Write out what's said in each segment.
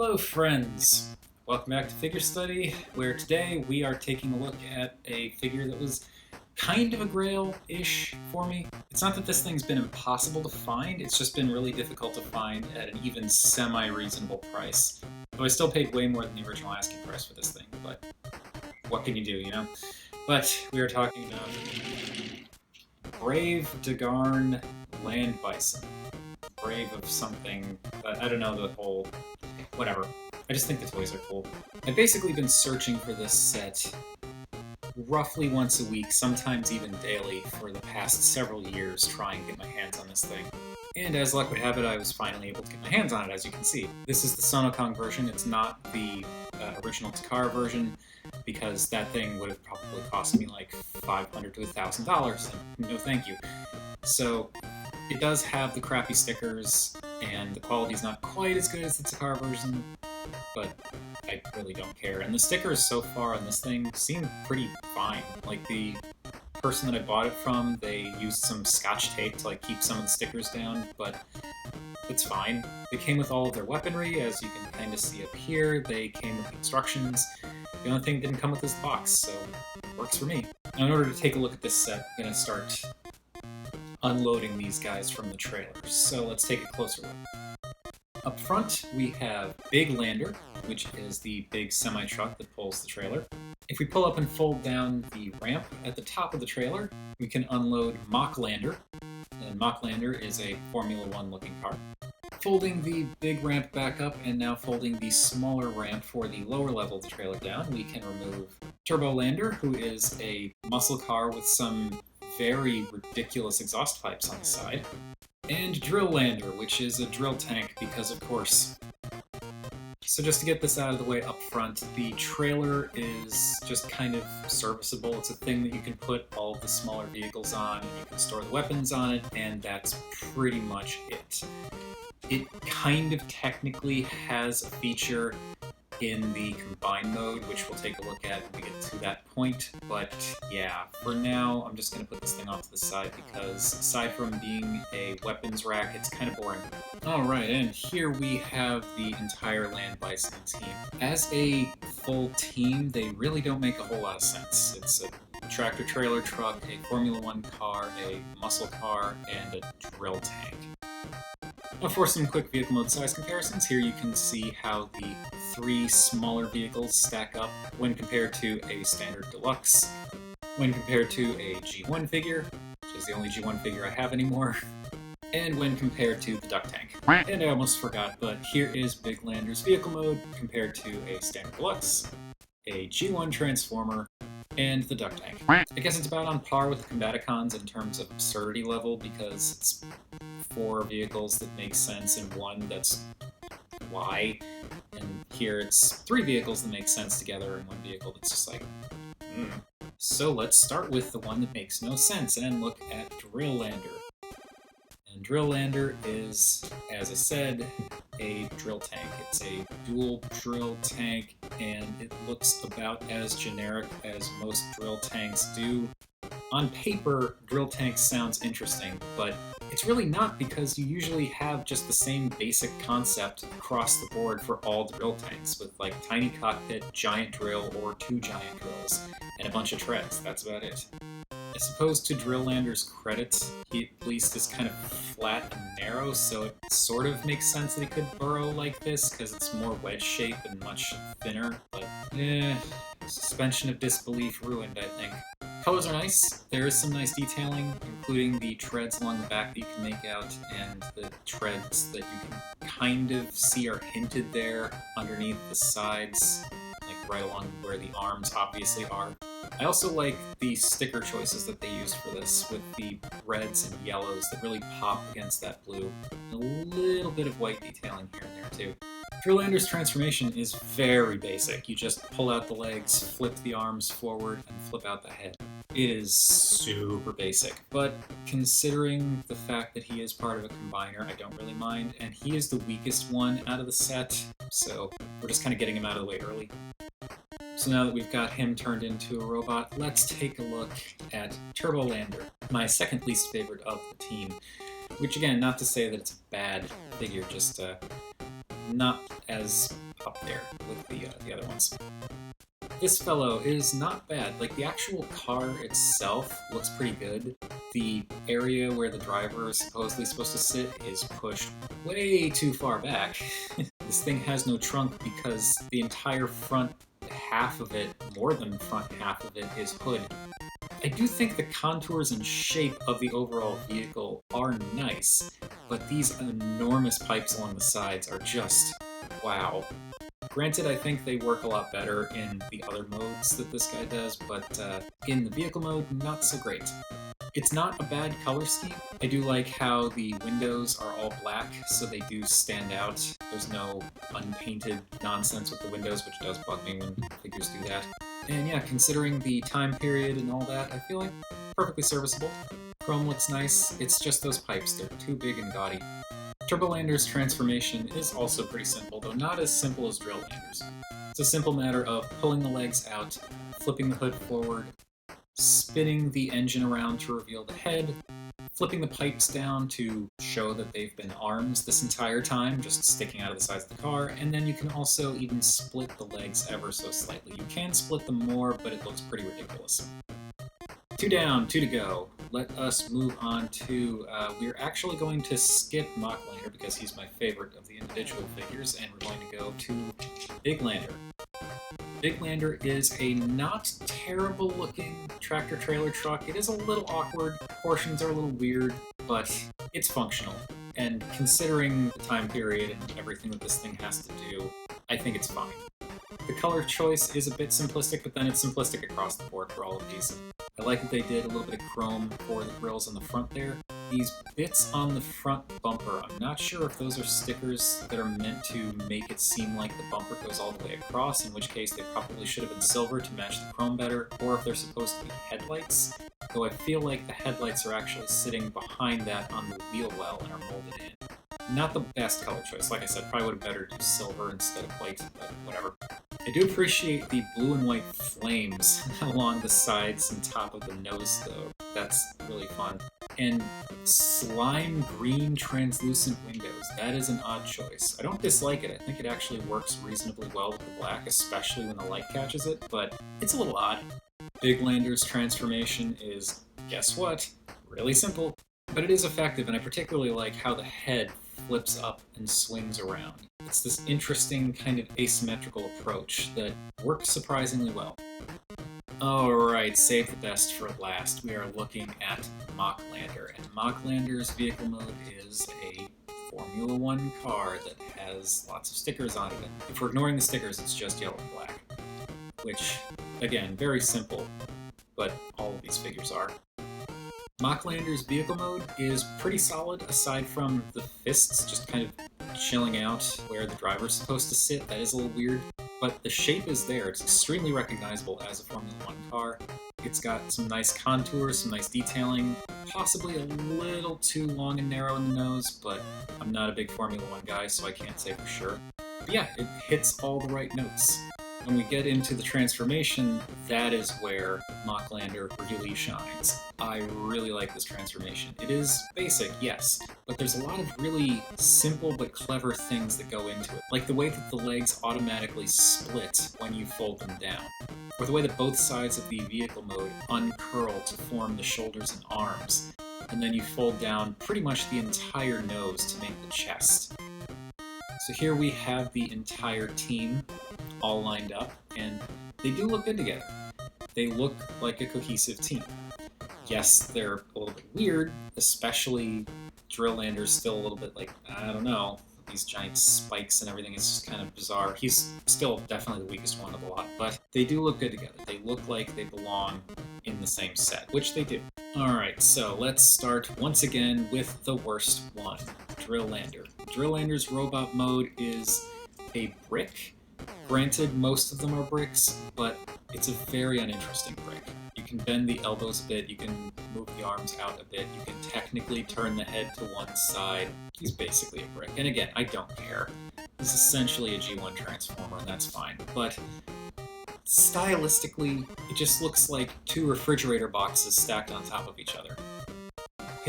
Hello friends! Welcome back to Figure Study, where today we are taking a look at a figure that was kind of a grail-ish for me. It's not that this thing's been impossible to find, it's just been really difficult to find at an even semi-reasonable price. Though I still paid way more than the original asking price for this thing, but what can you do, you know? But we are talking about Brave Da-Garn Land Bison. Brave of something, but I don't know the whole... whatever. I just think the toys are cool. I've basically been searching for this set roughly once a week, sometimes even daily, for the past several years, trying to get my hands on this thing. And as luck would have it, I was finally able to get my hands on it, as you can see. This is the Sonokong version, it's not the original Takara version, because that thing would have probably cost me like $500 to $1,000, and no thank you. So, it does have the crappy stickers, and the quality's not quite as good as the Takara version, but I really don't care. And the stickers so far on this thing seem pretty fine. Like, the person that I bought it from, they used some scotch tape to like keep some of the stickers down, but it's fine. They came with all of their weaponry, as you can kind of see up here. They came with the instructions. The only thing that didn't come with is the box, so it works for me. Now, in order to take a look at this set, I'm going to start unloading these guys from the trailer. So let's take a closer look. Up front, we have Big Lander, which is the big semi-truck that pulls the trailer. If we pull up and fold down the ramp at the top of the trailer, we can unload Mach Lander, and Mach Lander is a Formula One looking car. Folding the big ramp back up and now folding the smaller ramp for the lower level of the trailer down, we can remove Turbo Lander, who is a muscle car with some very ridiculous exhaust pipes on the side, and Drill Lander, which is a drill tank because of course. So just to get this out of the way up front, the trailer is just kind of serviceable. It's a thing that you can put all of the smaller vehicles on, and you can store the weapons on it, and that's pretty much it. It kind of technically has a feature in the combine mode, which we'll take a look at when we get to that point, but yeah, for now I'm just going to put this thing off to the side because aside from being a weapons rack, it's kind of boring. Alright, and here we have the entire Land Bison team. As a full team, they really don't make a whole lot of sense. It's a tractor-trailer truck, a Formula One car, a muscle car, and a drill tank. Now for some quick vehicle mode size comparisons, here you can see how the three smaller vehicles stack up when compared to a standard deluxe, when compared to a G1 figure, which is the only G1 figure I have anymore, and when compared to the duck tank. And I almost forgot, but here is Big Lander's vehicle mode compared to a standard deluxe, a G1 transformer, and the duck tank. I guess it's about on par with the Combaticons in terms of absurdity level because it's 4 vehicles that make sense and one that's why, and here it's 3 vehicles that make sense together and 1 vehicle that's just like, So let's start with the one that makes no sense and look at Drill Lander. And Drill Lander is, as I said, a drill tank. It's a dual drill tank, and it looks about as generic as most drill tanks do. On paper, drill tank sounds interesting, but it's really not because you usually have just the same basic concept across the board for all drill tanks, with like tiny cockpit, giant drill, or 2 giant drills, and a bunch of treads. That's about it. As opposed to Drill Lander's credits, he at least is kind of flat and narrow, so it sort of makes sense that he could burrow like this, because it's more wedge-shaped and much thinner, but suspension of disbelief ruined, I think. Colors are nice. There is some nice detailing, including the treads along the back that you can make out, and the treads that you can kind of see are hinted there underneath the sides, like right along where the arms obviously are. I also like the sticker choices that they used for this, with the reds and yellows that really pop against that blue, and a little bit of white detailing here and there too. Drill Lander's transformation is very basic. You just pull out the legs, flip the arms forward, and flip out the head. It is super basic, but considering the fact that he is part of a combiner, I don't really mind, and he is the weakest one out of the set, so we're just kind of getting him out of the way early. So now that we've got him turned into a robot, let's take a look at Turbo Lander, my second least favorite of the team. Which again, not to say that it's a bad figure, just not as up there with the other ones. This fellow is not bad. Like, the actual car itself looks pretty good. The area where the driver is supposedly supposed to sit is pushed way too far back. This thing has no trunk because the entire front half of it, more than front half of it, is hood. I do think the contours and shape of the overall vehicle are nice, but these enormous pipes along the sides are just wow. Granted, I think they work a lot better in the other modes that this guy does, but in the vehicle mode, not so great. It's not a bad color scheme. I do like how the windows are all black, so they do stand out. There's no unpainted nonsense with the windows, which does bug me when figures do that. And yeah, considering the time period and all that, I feel like perfectly serviceable. Chrome looks nice, it's just those pipes, they're too big and gaudy. Turbolander's transformation is also pretty simple, though not as simple as Drill Lander's. It's a simple matter of pulling the legs out, flipping the hood forward, spinning the engine around to reveal the head, flipping the pipes down to show that they've been arms this entire time, just sticking out of the sides of the car, and then you can also even split the legs ever so slightly. You can split them more, but it looks pretty ridiculous. 2 down, 2 to go. Let us move on to, we're actually going to skip Mach Lander because he's my favorite of the individual figures, and we're going to go to Big Lander. Big Lander is a not terrible looking tractor trailer truck. It is a little awkward, portions are a little weird, but it's functional. And considering the time period and everything that this thing has to do, I think it's fine. The color choice is a bit simplistic, but then it's simplistic across the board for all of these. I like that they did a little bit of chrome for the grills on the front there. These bits on the front bumper, I'm not sure if those are stickers that are meant to make it seem like the bumper goes all the way across, in which case they probably should have been silver to match the chrome better, or if they're supposed to be headlights, though I feel like the headlights are actually sitting behind that on the wheel well and are molded in. Not the best color choice. Like I said, probably would have better do silver instead of white, but whatever. I do appreciate the blue and white flames along the sides and top of the nose, though. That's really fun. And slime green translucent windows. That is an odd choice. I don't dislike it. I think it actually works reasonably well with the black, especially when the light catches it, but it's a little odd. Big Lander's transformation is, guess what? Really simple. But it is effective, and I particularly like how the head flips up and swings around. It's this interesting kind of asymmetrical approach that works surprisingly well. Alright, save the best for last. We are looking at Mach Lander, and Mach Lander's vehicle mode is a Formula 1 car that has lots of stickers on it. If we're ignoring the stickers, it's just yellow and black. Which, again, very simple, but all of these figures are. Mach Lander's vehicle mode is pretty solid, aside from the fists just kind of chilling out where the driver's supposed to sit. That is a little weird, but the shape is there. It's extremely recognizable as a Formula 1 car. It's got some nice contours, some nice detailing, possibly a little too long and narrow in the nose, but I'm not a big Formula 1 guy, so I can't say for sure. But yeah, it hits all the right notes. When we get into the transformation, that is where Mach Lander really shines. I really like this transformation. It is basic, yes, but there's a lot of really simple but clever things that go into it. Like the way that the legs automatically split when you fold them down, or the way that both sides of the vehicle mode uncurl to form the shoulders and arms, and then you fold down pretty much the entire nose to make the chest. So here we have the entire team all lined up, and they do look good together. They look like a cohesive team. Yes, they're a little bit weird, especially Drill Lander's still a little bit like, I don't know, these giant spikes and everything is just kind of bizarre. He's still definitely the weakest one of the lot, but they do look good together. They look like they belong in the same set, which they do. Alright, so let's start once again with the worst one, Drill Lander. Drill Lander's robot mode is a brick. Granted, most of them are bricks, but it's a very uninteresting brick. You can bend the elbows a bit, you can move the arms out a bit, you can technically turn the head to one side. He's basically a brick. And again, I don't care. He's essentially a G1 Transformer, and that's fine. But stylistically, it just looks like 2 refrigerator boxes stacked on top of each other.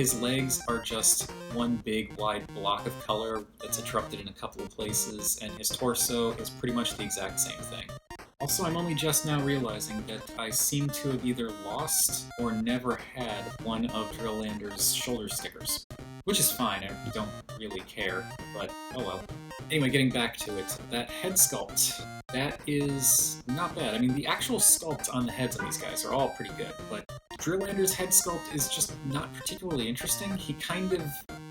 His legs are just one big wide block of color that's interrupted in a couple of places, and his torso is pretty much the exact same thing. Also, I'm only just now realizing that I seem to have either lost or never had one of Drilllander's shoulder stickers. Which is fine, I don't really care, but oh well. Anyway, getting back to it, that head sculpt, that is not bad. I mean, the actual sculpt on the heads on these guys are all pretty good, but Drilllander's head sculpt is just not particularly interesting. He kind of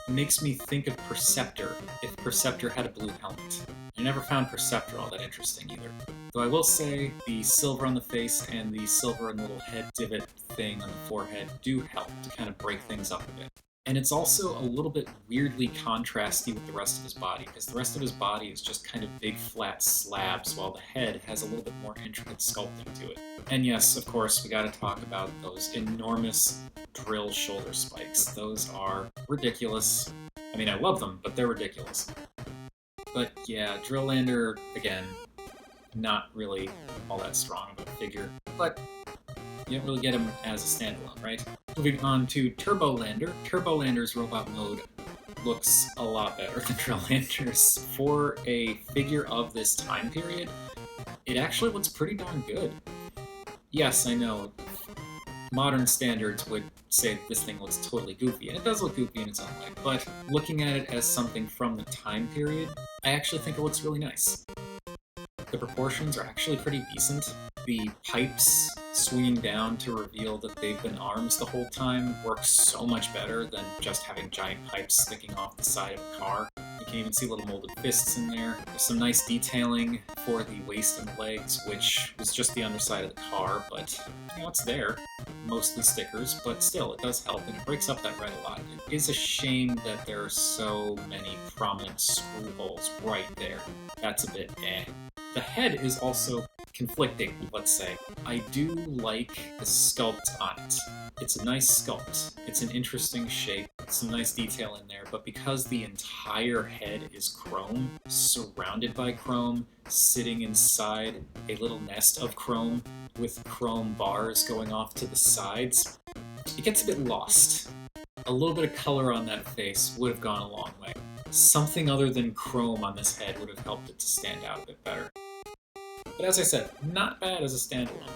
makes me think of Perceptor, if Perceptor had a blue helmet. I never found Perceptor all that interesting either. Though I will say the silver on the face and the silver and little head divot thing on the forehead do help to kind of break things up a bit. And it's also a little bit weirdly contrasty with the rest of his body, because the rest of his body is just kind of big flat slabs, while the head has a little bit more intricate sculpting to it. And yes, of course, we gotta talk about those enormous drill shoulder spikes. Those are ridiculous. I mean, I love them, but they're ridiculous. But yeah, Drillllander, again, not really all that strong of a figure, but you don't really get him as a standalone, right? Moving on to Turbolander. Turbolander's robot mode looks a lot better than Drilllander's. For a figure of this time period, it actually looks pretty darn good. Yes, I know, modern standards would say this thing looks totally goofy, and it does look goofy in its own way, but looking at it as something from the time period, I actually think it looks really nice. The proportions are actually pretty decent. The pipes swinging down to reveal that they've been arms the whole time works so much better than just having giant pipes sticking off the side of a car. You can even see little molded fists in there. There's some nice detailing for the waist and the legs, which was just the underside of the car, but you know, it's there. Mostly stickers, but still, it does help, and it breaks up that red a lot. It is a shame that there are so many prominent screw holes right there. That's a bit eh. The head is also conflicting, let's say. I do like the sculpt on it. It's a nice sculpt. It's an interesting shape. Some nice detail in there, but because the entire head is chrome, surrounded by chrome, sitting inside a little nest of chrome with chrome bars going off to the sides, it gets a bit lost. A little bit of color on that face would have gone a long way. Something other than chrome on this head would have helped it to stand out a bit better. But as I said, not bad as a standalone.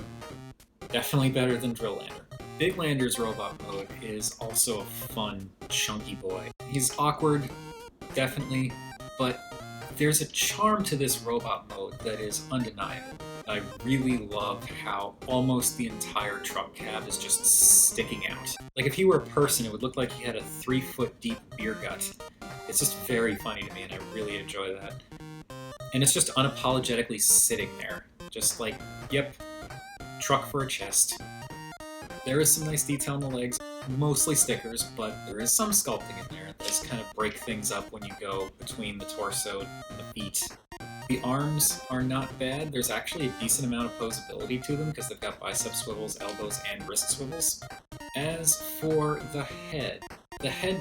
Definitely better than Drillllander. Biglander's robot mode is also a fun, chunky boy. He's awkward, definitely, but there's a charm to this robot mode that is undeniable. I really love how almost the entire truck cab is just sticking out. Like if he were a person, it would look like he had a 3-foot deep beer gut. It's just very funny to me, and I really enjoy that. And it's just unapologetically sitting there. Just like, yep, truck for a chest. There is some nice detail on the legs, mostly stickers, but there is some sculpting in there that just kind of break things up when you go between the torso and the feet. The arms are not bad. There's actually a decent amount of posability to them because they've got bicep swivels, elbows, and wrist swivels. As for the head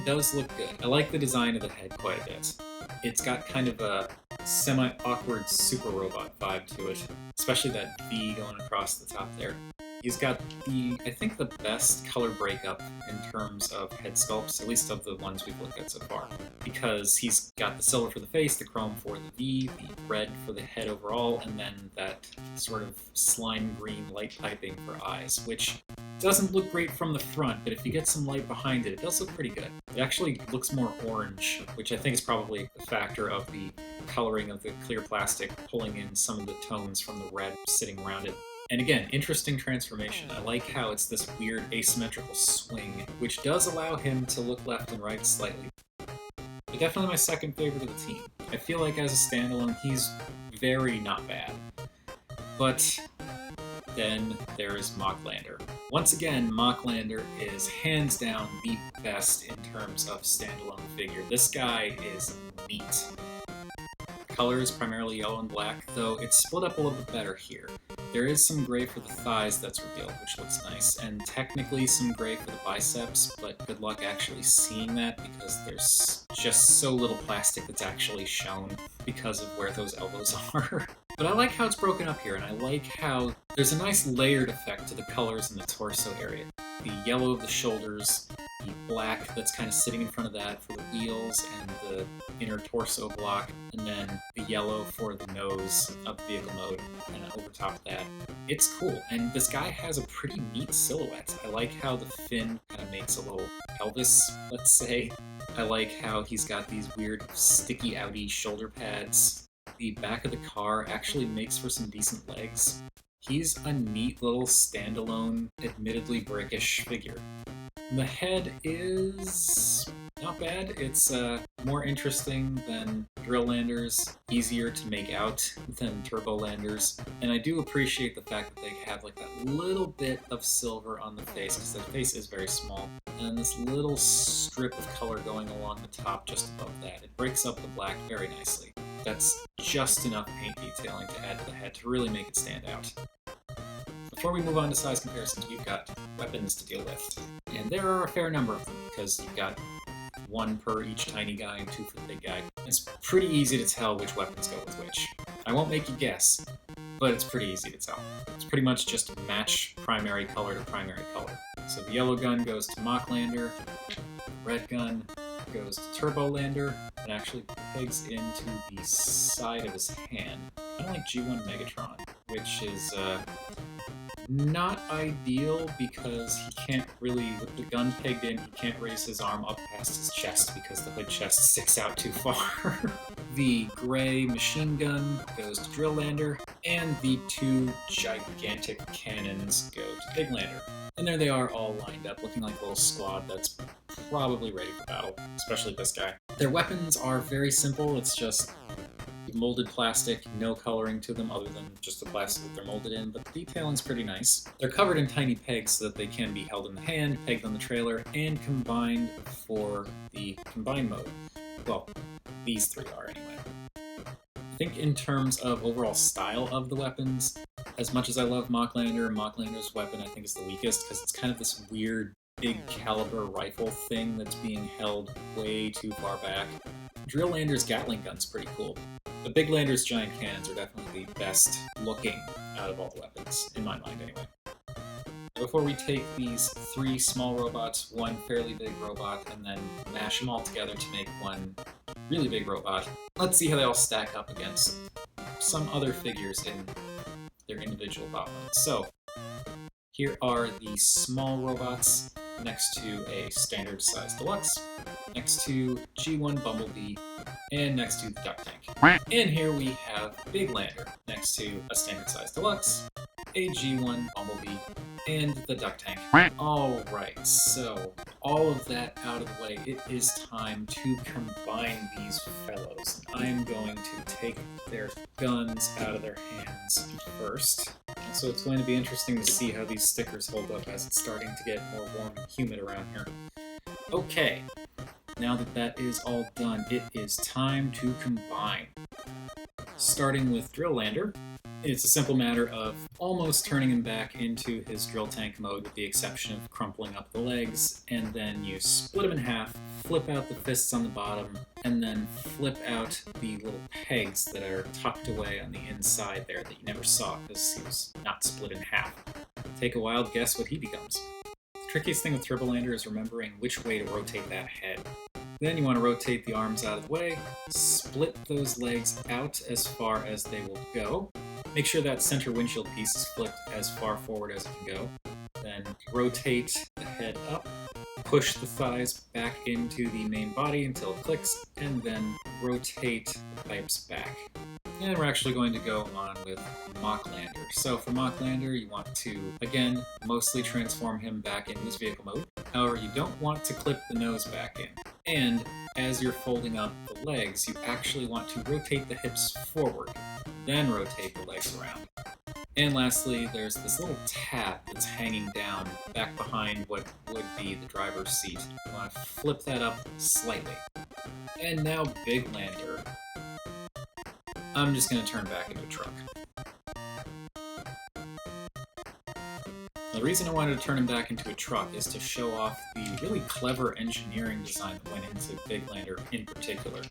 does look good. I like the design of the head quite a bit. It's got kind of a semi-awkward super robot vibe to it, especially that V going across the top there. He's got I think the best color breakup in terms of head sculpts, at least of the ones we've looked at so far, because he's got the silver for the face, the chrome for the V, the red for the head overall, and then that sort of slime green light piping for eyes, which doesn't look great from the front, but if you get some light behind it, it does look pretty good. It actually looks more orange, which I think is probably a factor of the coloring of the clear plastic pulling in some of the tones from the red sitting around it. And again, interesting transformation. I like how it's this weird asymmetrical swing, which does allow him to look left and right slightly. But definitely my second favorite of the team. I feel like as a standalone, he's very not bad. But then there is Mochlander. Once again, Mochlander is hands down the best in terms of standalone figure. This guy is neat. Color is primarily yellow and black, though it's split up a little bit better here. There is some gray for the thighs that's revealed, which looks nice, and technically some gray for the biceps, but good luck actually seeing that because there's just so little plastic that's actually shown because of where those elbows are. But I like how it's broken up here, and I like how there's a nice layered effect to the colors in the torso area. The yellow of the shoulders the black that's kind of sitting in front of that for the wheels and the inner torso block, and then the yellow for the nose of the vehicle mode, and over top of that. It's cool, and this guy has a pretty neat silhouette. I like how the fin kind of makes a little Elvis, let's say. I like how he's got these weird sticky outy shoulder pads. The back of the car actually makes for some decent legs. He's a neat little standalone, admittedly brickish figure. The head is not bad. It's more interesting than Drill Landers, easier to make out than Turbo Landers, and I do appreciate the fact that they have like that little bit of silver on the face, because the face is very small, and this little strip of color going along the top just above that. It breaks up the black very nicely. That's just enough paint detailing to add to the head to really make it stand out. Before we move on to size comparisons, we've got weapons to deal with. And there are a fair number of them, because you've got one per each tiny guy and two for the big guy. It's pretty easy to tell which weapons go with which. I won't make you guess, but it's pretty easy to tell. It's pretty much just match primary color to primary color. So the yellow gun goes to Mach Lander, the red gun goes to Turbo Lander, and actually pegs into the side of his hand. Kind of like G1 Megatron, which is not ideal because he can't really, with the gun pegged in, he can't raise his arm up past his chest because the hood chest sticks out too far. The gray machine gun goes to Drill Lander, and the two gigantic cannons go to Big Lander. And there they are, all lined up, looking like a little squad that's probably ready for battle, especially this guy. Their weapons are very simple. It's just molded plastic, no coloring to them other than just the plastic that they're molded in, but the detailing's pretty nice. They're covered in tiny pegs so that they can be held in the hand, pegged on the trailer, and combined for the combine mode. Well, these three are anyway. I think in terms of overall style of the weapons, as much as I love Mach Lander's weapon I think is the weakest because it's kind of this weird big caliber rifle thing that's being held way too far back. Drill Lander's Gatling gun's pretty cool. The Big Lander's giant cannons are definitely the best looking out of all the weapons, in my mind anyway. Before we take these three small robots, one fairly big robot, and then mash them all together to make one really big robot, let's see how they all stack up against some other figures in their individual bot modes. So, here are the small robots next to a standard size deluxe, next to G1 Bumblebee, and next to the Duck Tank. And here we have Big Lander next to a standard size deluxe, a G1 Bumblebee, and the Duck Tank. Alright, so all of that out of the way, it is time to combine these fellows. I'm going to take their guns out of their hands first. So it's going to be interesting to see how these stickers hold up as it's starting to get more warm and humid around here. Okay, now that that is all done, it is time to combine. Starting with Drill Lander, it's a simple matter of almost turning him back into his drill tank mode with the exception of crumpling up the legs, and then you split him in half, flip out the fists on the bottom, and then flip out the little pegs that are tucked away on the inside there that you never saw because he was not split in half. Take a wild guess what he becomes. The trickiest thing with Turbo Lander is remembering which way to rotate that head. Then you want to rotate the arms out of the way, split those legs out as far as they will go. Make sure that center windshield piece is flipped as far forward as it can go. Then rotate the head up, push the thighs back into the main body until it clicks, and then rotate the pipes back. And we're actually going to go on with Mach Lander. So for Mach Lander, you want to, again, mostly transform him back into his vehicle mode. However, you don't want to clip the nose back in. And as you're folding up the legs, you actually want to rotate the hips forward, then rotate the legs around. And lastly, there's this little tab that's hanging down back behind what would be the driver's seat. You want to flip that up slightly. And now Big Lander. I'm just going to turn back into a truck. The reason I wanted to turn him back into a truck is to show off the really clever engineering design that went into Big Lander in particular.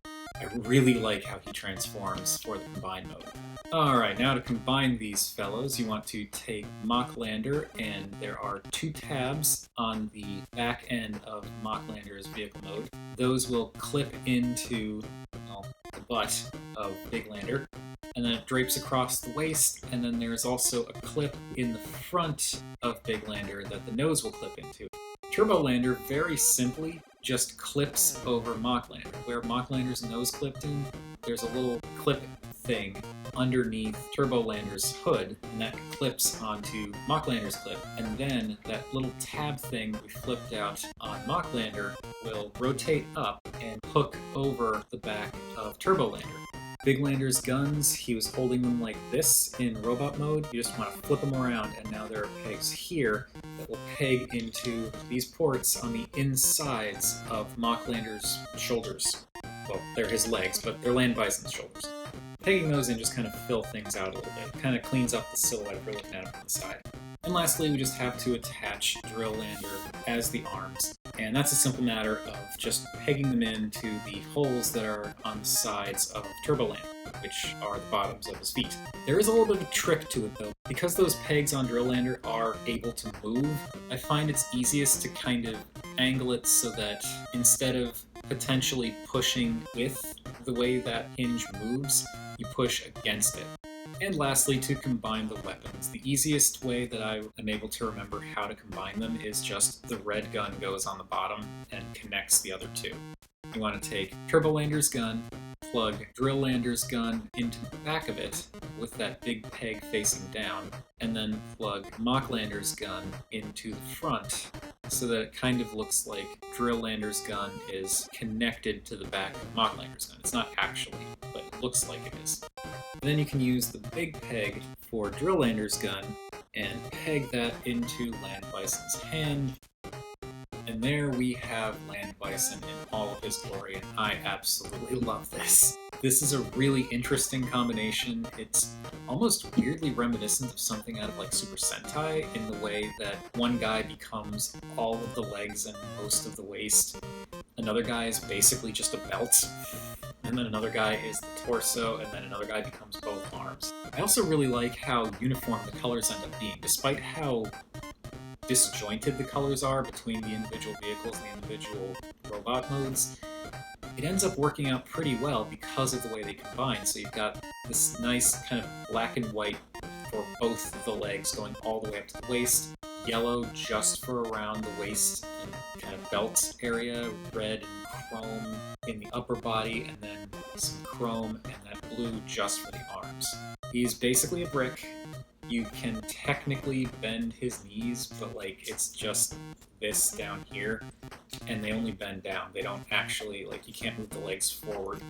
I really like how he transforms for the combine mode. Alright, now to combine these fellows, you want to take Mach Lander, and there are 2 tabs on the back end of Mach Lander's vehicle mode. Those will clip into, well, the butt of Big Lander, and then it drapes across the waist, and then there's also a clip in the front of Big Lander that the nose will clip into. Turbo Lander, very simply, just clips over Mach Lander. Where Mach Lander's nose clipped in, there's a little clip thing underneath Turbo Lander's hood, and that clips onto Mach Lander's clip, and then that little tab thing we flipped out on Mach Lander will rotate up and hook over the back of Turbo Lander. Big Lander's guns, he was holding them like this in robot mode. You just want to flip them around, and now there are pegs here that will peg into these ports on the insides of Mach Lander's shoulders. Well, they're his legs, but they're Land Bison's shoulders. Pegging those in just kind of fill things out a little bit. Kind of cleans up the silhouette if you're looking at it from the side. And lastly, we just have to attach Drill Lander as the arms. And that's a simple matter of just pegging them into the holes that are on the sides of Turbo Lander, which are the bottoms of his feet. There is a little bit of a trick to it though. Because those pegs on Drill Lander are able to move, I find it's easiest to kind of angle it so that instead of potentially pushing with the way that hinge moves, you push against it. And lastly, to combine the weapons. The easiest way that I am able to remember how to combine them is just the red gun goes on the bottom and connects the other 2. You want to take Turbo Lander's gun, plug Drill Lander's gun into the back of it with that big peg facing down, and then plug Mach Lander's gun into the front so that it kind of looks like Drill Lander's gun is connected to the back of Mach Lander's gun. It's not actually, but it looks like it is. And then you can use the big peg for Drill Lander's gun and peg that into Land Bison's hand. And there we have Land Bison in all of his glory, and I absolutely love this. This is a really interesting combination. It's almost weirdly reminiscent of something out of like Super Sentai in the way that one guy becomes all of the legs and most of the waist. Another guy is basically just a belt. And then another guy is the torso, and then another guy becomes both arms. I also really like how uniform the colors end up being, despite how disjointed the colors are between the individual vehicles and the individual robot modes. It ends up working out pretty well because of the way they combine. So you've got this nice kind of black and white for both the legs going all the way up to the waist, yellow just for around the waist and kind of belt area, red and chrome in the upper body, and then some chrome and that blue just for the arms. He's basically a brick. You can technically bend his knees, but like it's just this down here, and they only bend down. They don't actually, like, you can't move the legs forward.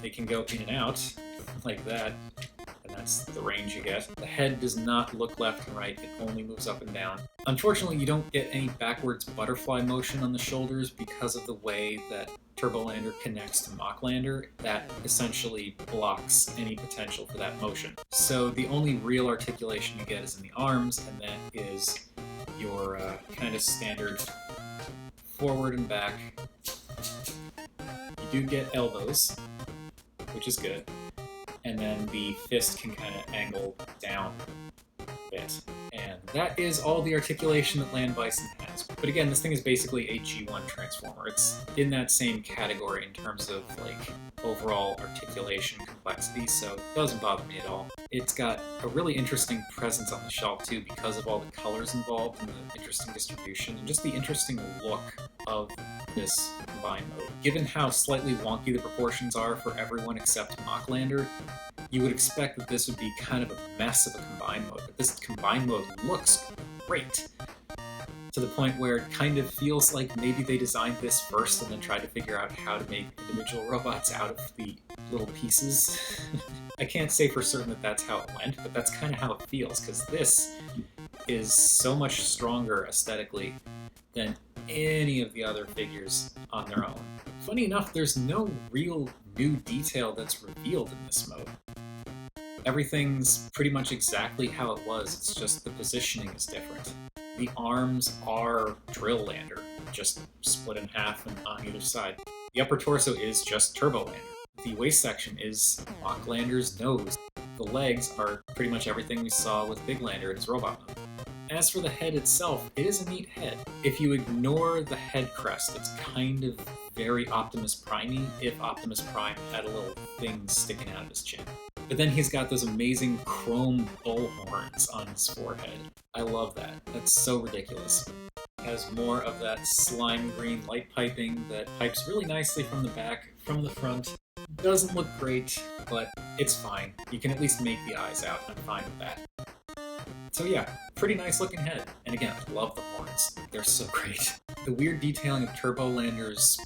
They can go in and out like that, and that's the range you get. The head does not look left and right, it only moves up and down. Unfortunately, you don't get any backwards butterfly motion on the shoulders because of the way that Turbo Lander connects to Mach Lander. That essentially blocks any potential for that motion. So the only real articulation you get is in the arms, and that is your kind of standard forward and back. You do get elbows, which is good, and then the fist can kind of angle down a bit. And that is all the articulation that Land Bison has. But again, this thing is basically a G1 transformer. It's in that same category in terms of like overall articulation complexity, so it doesn't bother me at all. It's got a really interesting presence on the shelf too because of all the colors involved and the interesting distribution and just the interesting look of this combined mode. Given how slightly wonky the proportions are for everyone except Mach Lander, you would expect that this would be kind of a mess of a combined mode, but this combined mode looks great. To the point where it kind of feels like maybe they designed this first and then tried to figure out how to make individual robots out of the little pieces. I can't say for certain that that's how it went, but that's kind of how it feels, because this is so much stronger aesthetically than any of the other figures on their own. Funny enough, there's no real new detail that's revealed in this mode. Everything's pretty much exactly how it was, it's just the positioning is different. The arms are Drill Lander, just split in half and on either side. The upper torso is just Turbo Lander. The waist section is Mach Lander's nose. The legs are pretty much everything we saw with Big Lander in his robot mode. As for the head itself, it is a neat head. If you ignore the head crest, it's kind of very Optimus Prime-y if Optimus Prime had a little thing sticking out of his chin. But then he's got those amazing chrome bull horns on his forehead. I love that. That's so ridiculous. It has more of that slime green light piping that pipes really nicely from the back, from the front. Doesn't look great, but it's fine. You can at least make the eyes out, and I'm fine with that. So yeah, pretty nice looking head. And again, I love the horns. They're so great. The weird detailing of Turbo Lander's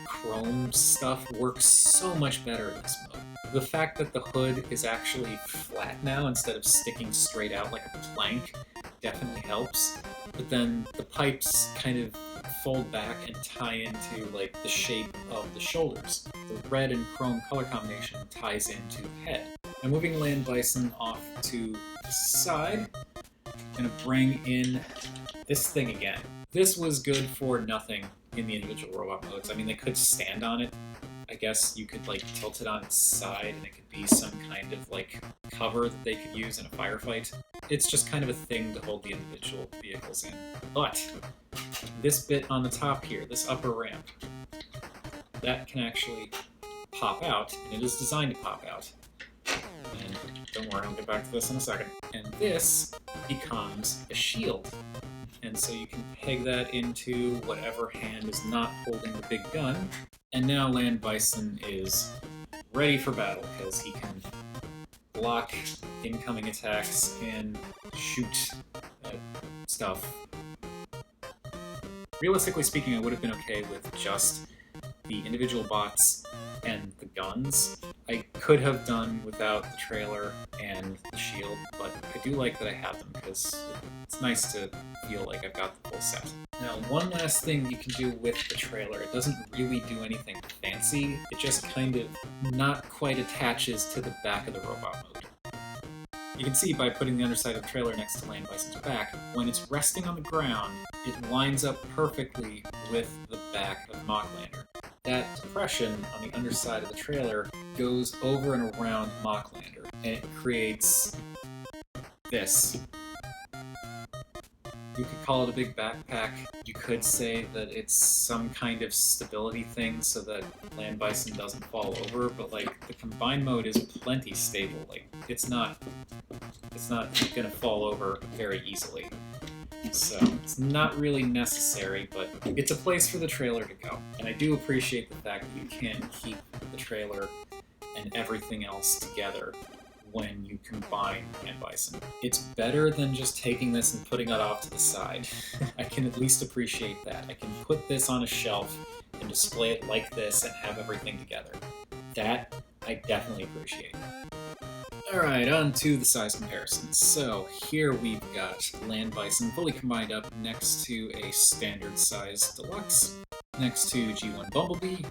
chrome stuff works so much better in this mode. The fact that the hood is actually flat now instead of sticking straight out like a plank definitely helps. But then the pipes kind of fold back and tie into like the shape of the shoulders. The red and chrome color combination ties into the head. Now moving Land Bison off to the side, I'm gonna bring in this thing again. This was good for nothing in the individual robot modes. I mean, they could stand on it. I guess you could like tilt it on its side and it could be some kind of like cover that they could use in a firefight. It's just kind of a thing to hold the individual vehicles in. But this bit on the top here, this upper ramp, that can actually pop out, and it is designed to pop out. And don't worry, I'll get back to this in a second. And this becomes a shield. And so you can peg that into whatever hand is not holding the big gun. And now Land Bison is ready for battle, because he can block incoming attacks and shoot at stuff. Realistically speaking, I would have been okay with just the individual bots and the guns. I could have done without the trailer and the shield, but I do like that I have them because it's nice to feel like I've got the full set. Now, one last thing you can do with the trailer. It doesn't really do anything fancy. It just kind of not quite attaches to the back of the robot mode. You can see by putting the underside of the trailer next to Land Bison's back, when it's resting on the ground, it lines up perfectly with the back of Mach Lander. That depression on the underside of the trailer goes over and around Mach Lander, and it creates this. You could call it a big backpack. You could say that it's some kind of stability thing so that Land Bison doesn't fall over, but like the combined mode is plenty stable. Like it's not gonna fall over very easily. So it's not really necessary, but it's a place for the trailer to go. And I do appreciate the fact that you can keep the trailer and everything else together when you combine Land Bison. It's better than just taking this and putting it off to the side. I can at least appreciate that. I can put this on a shelf and display it like this and have everything together. That I definitely appreciate. Alright, on to the size comparisons. So here we've got Land Bison fully combined up next to a standard size Deluxe, next to G1 Bumblebee.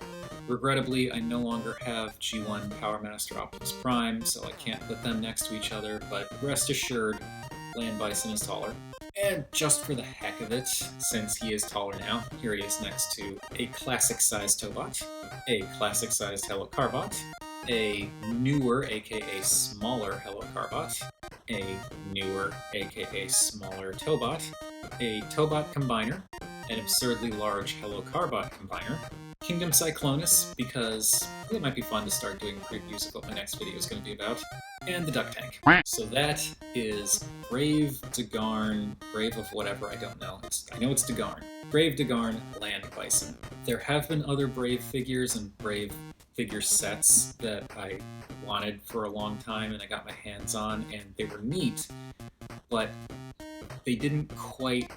Regrettably, I no longer have G1 Power Master Optimus Prime, so I can't put them next to each other, but rest assured, Land Bison is taller. And just for the heck of it, since he is taller now, here he is next to a classic-sized Tobot, a classic-sized Hello Carbot, a newer, aka smaller Hello Carbot, a newer, aka smaller Tobot, a Tobot Combiner, an absurdly large Hello Carbot Combiner, Kingdom Cyclonus, because it might be fun to start doing previews of what my next video is going to be about, and the Duck Tank. So that is Brave Da-Garn, Brave of whatever, I don't know. I know it's Da-Garn. Brave Da-Garn Land Bison. There have been other Brave figures and Brave figure sets that I wanted for a long time and I got my hands on, and they were neat, but they didn't quite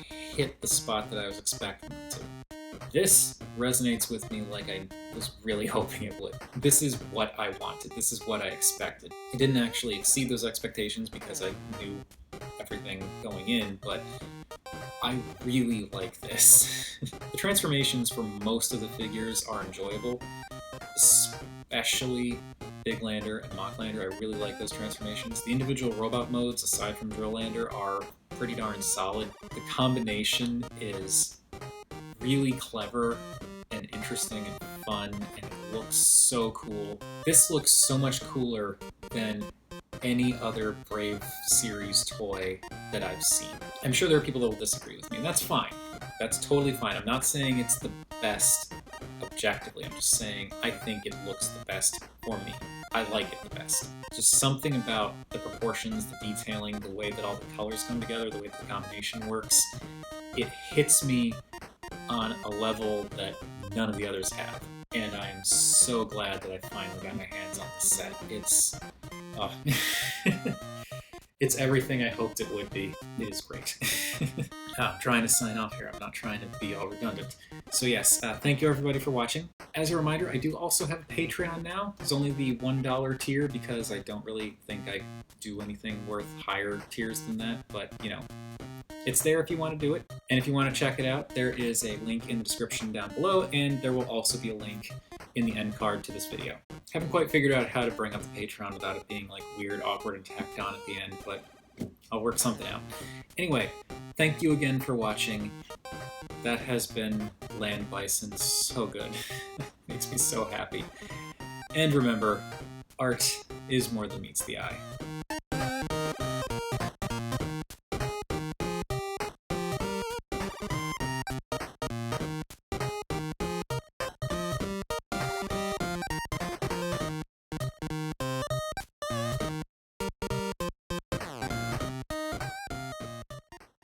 hit the spot that I was expecting them to. This resonates with me like I was really hoping it would. This is what I wanted. This is what I expected. It didn't actually exceed those expectations because I knew everything going in, but I really like this. The transformations for most of the figures are enjoyable, especially Big Lander and Mach Lander. I really like those transformations. The individual robot modes, aside from Drill Lander, are pretty darn solid. The combination is really clever and interesting and fun and it looks so cool. This looks so much cooler than any other Brave series toy that I've seen. I'm sure there are people that will disagree with me, and that's fine. That's totally fine. I'm not saying it's the best objectively. I'm just saying I think it looks the best for me. I like it the best. Just something about the proportions, the detailing, the way that all the colors come together, the way that the combination works. It hits me on a level that none of the others have. And I'm so glad that I finally got my hands on this set. It's it's everything I hoped it would be. It is great. I'm trying to sign off here. I'm not trying to be all redundant. So yes, thank you everybody for watching. As a reminder, I do also have a Patreon now. It's only the $1 tier because I don't really think I do anything worth higher tiers than that, but you know, it's there if you want to do it. And if you want to check it out, there is a link in the description down below, and there will also be a link in the end card to this video. Haven't quite figured out how to bring up the Patreon without it being like weird, awkward, and tacked on at the end, but I'll work something out. Anyway, thank you again for watching. That has been Land Bison. So good. Makes me so happy. And remember, art is more than meets the eye.